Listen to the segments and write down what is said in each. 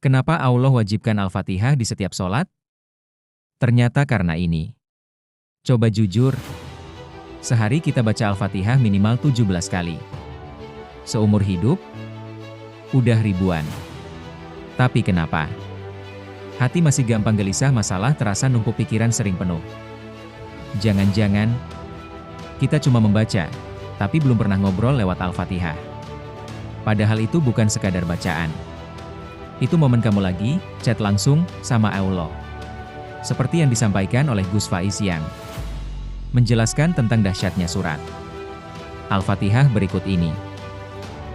Kenapa Allah wajibkan Al-Fatihah di setiap sholat? Ternyata karena ini. Coba jujur, sehari kita baca Al-Fatihah minimal 17 kali. Seumur hidup, udah ribuan. Tapi kenapa? Hati masih gampang gelisah, masalah terasa numpuk, pikiran sering penuh. Jangan-jangan, kita cuma membaca, tapi belum pernah ngobrol lewat Al-Fatihah. Padahal itu bukan sekadar bacaan. Itu momen kamu lagi chat langsung sama Allah. Seperti yang disampaikan oleh Gus Faiz yang menjelaskan tentang dahsyatnya surat Al-Fatihah berikut ini.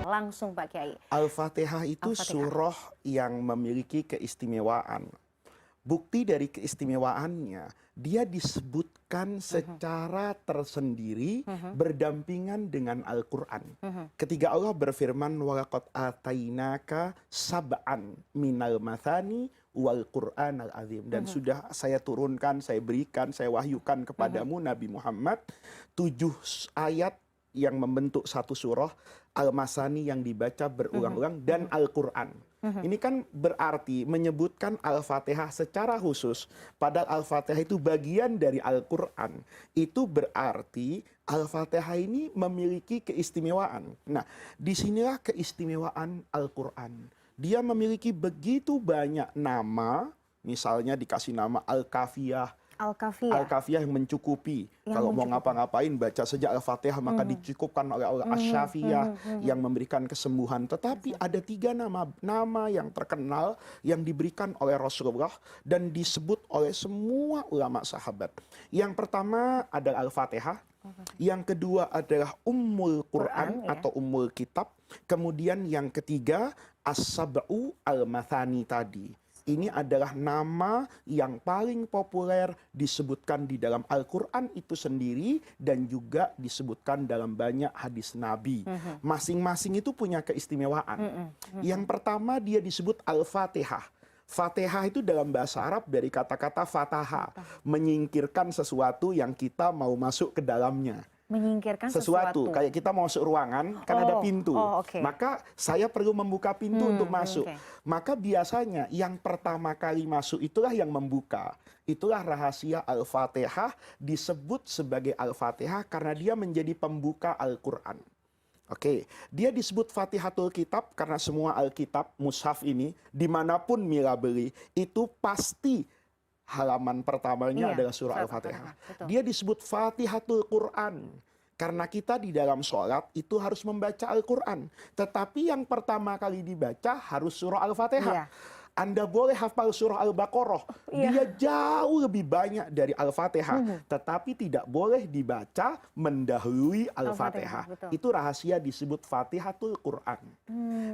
Langsung Pak Kiai. Al-Fatihah itu Al-Fatihah. surah yang memiliki keistimewaan. Bukti dari keistimewaannya, dia disebutkan secara tersendiri berdampingan dengan Al-Quran. Ketika Allah berfirman, وَلَقَدْ آتَيْنَاكَ سَبْعًا مِنَ الْمَثَانِي وَالْقُرْآنَ الْعَظِيمِ. Dan sudah saya turunkan, saya berikan, saya wahyukan kepadamu Nabi Muhammad 7 ayat yang membentuk satu surah, Al-Masani yang dibaca berulang-ulang, dan Al-Quran. Ini kan berarti menyebutkan Al-Fatihah secara khusus, padahal Al-Fatihah itu bagian dari Al-Quran. Itu berarti Al-Fatihah ini memiliki keistimewaan. Nah, disinilah keistimewaan Al-Quran. Dia memiliki begitu banyak nama, misalnya dikasih nama Al-Kafiyah, Al-Kafiyah. Al-Kafiyah yang mencukupi. Kalau mau ngapa-ngapain baca saja Al-Fatihah maka dicukupkan oleh Allah. Asy-Syafiyah yang memberikan kesembuhan. Tetapi ada 3 nama yang terkenal yang diberikan oleh Rasulullah dan disebut oleh semua ulama sahabat. Yang pertama adalah Al-Fatihah. Yang kedua adalah Ummul Quran atau Ummul Kitab. Kemudian yang ketiga As-Sab'u Al-Mathani tadi. Ini adalah nama yang paling populer disebutkan di dalam Al-Quran itu sendiri dan juga disebutkan dalam banyak hadis Nabi. Masing-masing itu punya keistimewaan. Yang pertama dia disebut Al-Fatihah. Fatihah itu dalam bahasa Arab dari kata-kata fataha, menyingkirkan sesuatu yang kita mau masuk ke dalamnya. Menyingkirkan Sesuatu kayak kita mau masuk ruangan kan ada pintu, maka saya perlu membuka pintu untuk masuk. Maka biasanya yang pertama kali masuk itulah yang membuka. Itulah rahasia Al-Fatihah disebut sebagai Al-Fatihah karena dia menjadi pembuka Al-Quran. Oke, dia disebut Fatihatul Kitab karena semua Alkitab, mushaf ini dimanapun mila beli itu pasti halaman pertamanya adalah surah Al-Fatihah. Dia disebut Fatihatul Quran karena kita di dalam sholat itu harus membaca Al-Quran. Tetapi yang pertama kali dibaca harus surah Al-Fatihah. Anda boleh hafal surah Al-Baqarah. Dia jauh lebih banyak dari Al-Fatihah. Tetapi tidak boleh dibaca mendahului Al-Fatihah. Itu rahasia disebut Fatihatul Quran.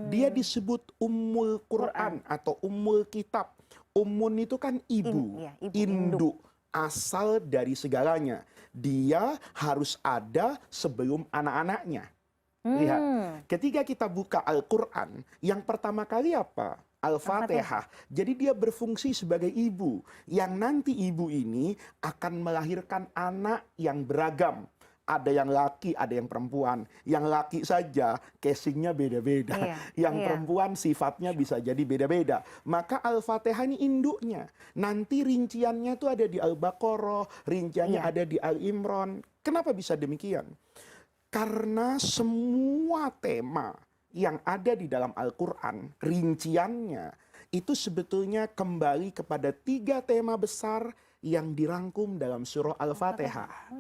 Dia disebut Ummul Quran atau Ummul Kitab. Ummun itu kan ibu, induk, asal dari segalanya. Dia harus ada sebelum anak-anaknya. Lihat, ketika kita buka Al-Quran, yang pertama kali apa? Al-Fatihah. Jadi dia berfungsi sebagai ibu. Yang nanti ibu ini akan melahirkan anak yang beragam. Ada yang laki, ada yang perempuan. Yang laki saja casingnya beda-beda. Yang perempuan sifatnya bisa jadi beda-beda. Maka Al-Fatihah ini induknya. Nanti rinciannya itu ada di Al-Baqarah, rinciannya ada di Al-Imran. Kenapa bisa demikian? Karena semua tema yang ada di dalam Al-Quran, rinciannya, itu sebetulnya kembali kepada 3 tema besar yang dirangkum dalam surah Al-Fatihah.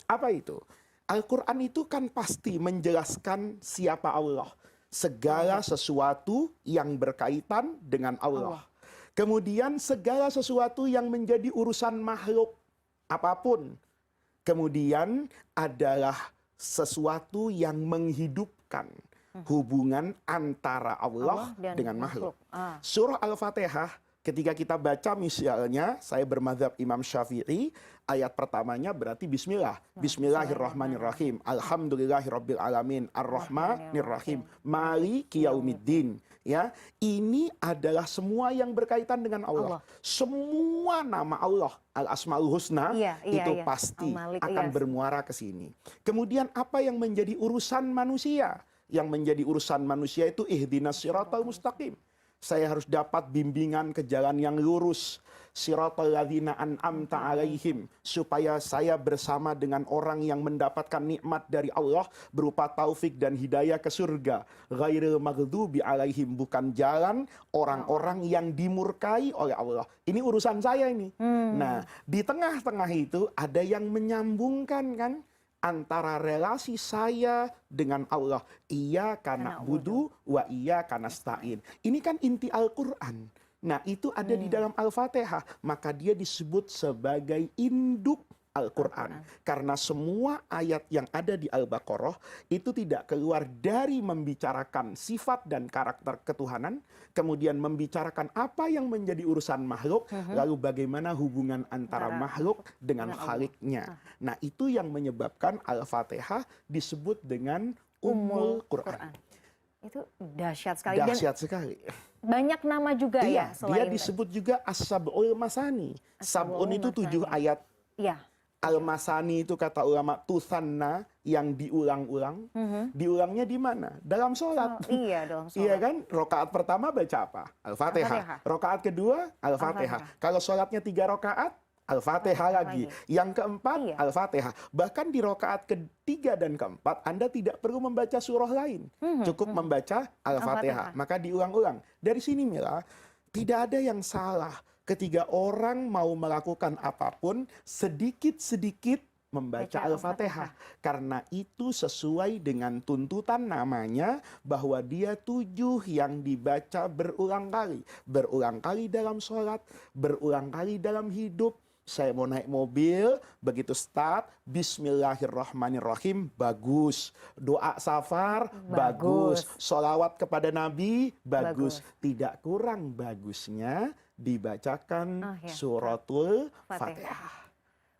Apa itu? Al-Quran itu kan pasti menjelaskan siapa Allah. Segala sesuatu yang berkaitan dengan Allah. Kemudian segala sesuatu yang menjadi urusan makhluk apapun. Kemudian adalah sesuatu yang menghidupkan hubungan antara Allah dengan makhluk. Surah Al-Fatihah ketika kita baca misalnya, saya bermadzhab Imam Syafi'i, ayat pertamanya berarti bismillah. Bismillahirrahmanirrahim. Alhamdulillahirabbil alamin. Ar-Rahmanirrahim. Maliki yaumiddin. Ya, ini adalah semua yang berkaitan dengan Allah. Semua nama Allah, Al-Asmaul Husna, itu pasti akan bermuara ke sini. Kemudian apa yang menjadi urusan manusia? Yang menjadi urusan manusia itu ihdinas siratal mustaqim. saya harus dapat bimbingan ke jalan yang lurus. Siratal ladzina an'amta alaihim, supaya saya bersama dengan orang yang mendapatkan nikmat dari Allah berupa taufik dan hidayah ke surga. Ghairil maghdubi alaihim, bukan jalan orang-orang yang dimurkai oleh Allah. Ini urusan saya ini. Nah, di tengah-tengah itu ada yang menyambungkan kan antara relasi saya dengan Allah. Iyyaka na'budu wa iyyaka nasta'in. Ini kan inti Al-Qur'an. Nah, itu ada di dalam Al-Fatihah. Maka dia disebut sebagai induk Al-Quran. Karena semua ayat yang ada di Al-Baqarah itu tidak keluar dari membicarakan sifat dan karakter ketuhanan, kemudian membicarakan apa yang menjadi urusan makhluk, lalu bagaimana hubungan antara makhluk dengan Khaliknya. Nah, itu yang menyebabkan Al-Fatihah disebut dengan Ummul Quran. Itu dahsyat sekali. Dahsyat sekali. Banyak nama juga ya dia selain disebut juga As-Sab'ul Masani. Sab'un itu 7 ayat. Iya. Al-Masani itu kata ulama tusanna, yang diulang-ulang. Diulangnya di mana? Dalam sholat. Iya, dalam sholat. Iya kan? Rokaat pertama baca apa? Al-Fatihah. Rokaat kedua Al-Fatihah. Kalau sholatnya 3 rokaat, Al-Fatihah lagi. Yang keempat, Al-Fatihah. Bahkan di rokaat ketiga dan keempat, Anda tidak perlu membaca surah lain. Cukup membaca Al-Fatihah. Maka diulang-ulang. Dari sini Mila, tidak ada yang salah ketika orang mau melakukan apapun, sedikit-sedikit membaca Al-Fatihah. Karena itu sesuai dengan tuntutan namanya, bahwa dia 7 yang dibaca berulang kali. Berulang kali dalam sholat, berulang kali dalam hidup. Saya mau naik mobil, begitu start, Bismillahirrahmanirrahim, bagus. Doa safar, bagus. Sholawat kepada Nabi, bagus. Tidak kurang bagusnya dibacakan suratul Fatihah.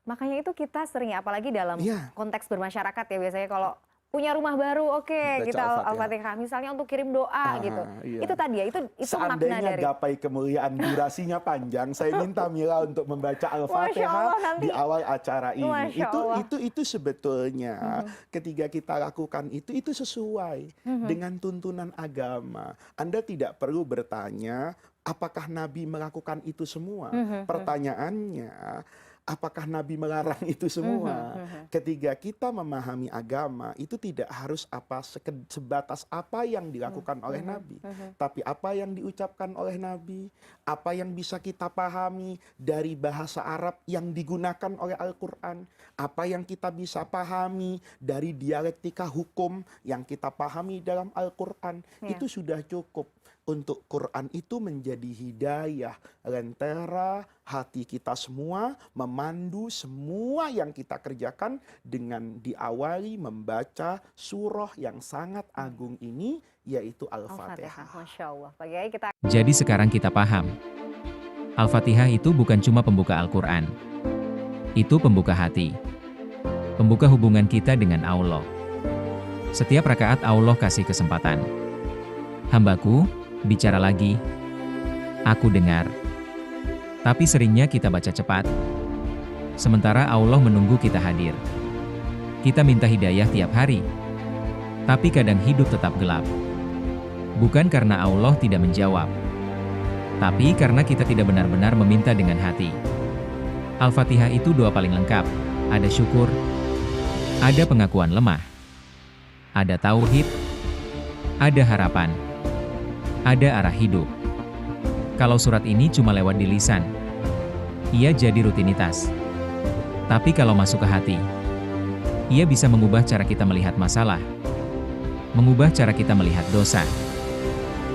Makanya itu kita sering, apalagi dalam konteks bermasyarakat ya, biasanya kalau punya rumah baru, kita Al-Fatihah. Misalnya untuk kirim doa gitu. Iya. Itu tadi ya, itu makna dari. Seandainya gapai kemuliaan durasinya panjang, saya minta Mila untuk membaca Al-Fatihah di awal acara ini. Itu sebetulnya ketika kita lakukan itu sesuai dengan tuntunan agama. Anda tidak perlu bertanya, apakah Nabi melakukan itu semua? Pertanyaannya, apakah Nabi melarang itu semua? Ketika kita memahami agama, itu tidak harus sebatas apa yang dilakukan oleh Nabi. Tapi apa yang diucapkan oleh Nabi, apa yang bisa kita pahami dari bahasa Arab yang digunakan oleh Al-Quran, apa yang kita bisa pahami dari dialektika hukum yang kita pahami dalam Al-Quran, itu sudah cukup. Untuk Quran itu menjadi hidayah, lentera hati kita semua, memandu semua yang kita kerjakan dengan diawali membaca surah yang sangat agung ini, yaitu Al-Fatihah. Masya Allah. Pak Kiai, kita... Jadi sekarang kita paham, Al-Fatihah itu bukan cuma pembuka Al-Quran. Itu pembuka hati. Pembuka hubungan kita dengan Allah. Setiap rakaat Allah kasih kesempatan. Hambaku, bicara lagi. Aku dengar. Tapi seringnya kita baca cepat. Sementara Allah menunggu kita hadir. Kita minta hidayah tiap hari. Tapi kadang hidup tetap gelap. Bukan karena Allah tidak menjawab. Tapi karena kita tidak benar-benar meminta dengan hati. Al-Fatihah itu doa paling lengkap. Ada syukur. Ada pengakuan lemah. Ada tauhid. Ada harapan. Ada arah hidup. Kalau surat ini cuma lewat di lisan, ia jadi rutinitas. Tapi kalau masuk ke hati, ia bisa mengubah cara kita melihat masalah, mengubah cara kita melihat dosa,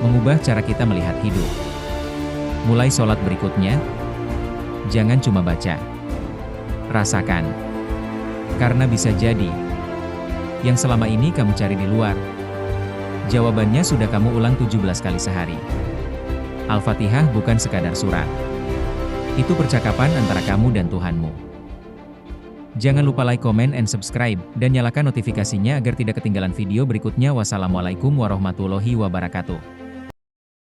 mengubah cara kita melihat hidup. Mulai sholat berikutnya, jangan cuma baca, rasakan. Karena bisa jadi, yang selama ini kamu cari di luar, jawabannya sudah kamu ulang 17 kali sehari. Al-Fatihah bukan sekadar surat. Itu percakapan antara kamu dan Tuhanmu. Jangan lupa like, comment, and subscribe, dan nyalakan notifikasinya agar tidak ketinggalan video berikutnya. Wassalamualaikum warahmatullahi wabarakatuh.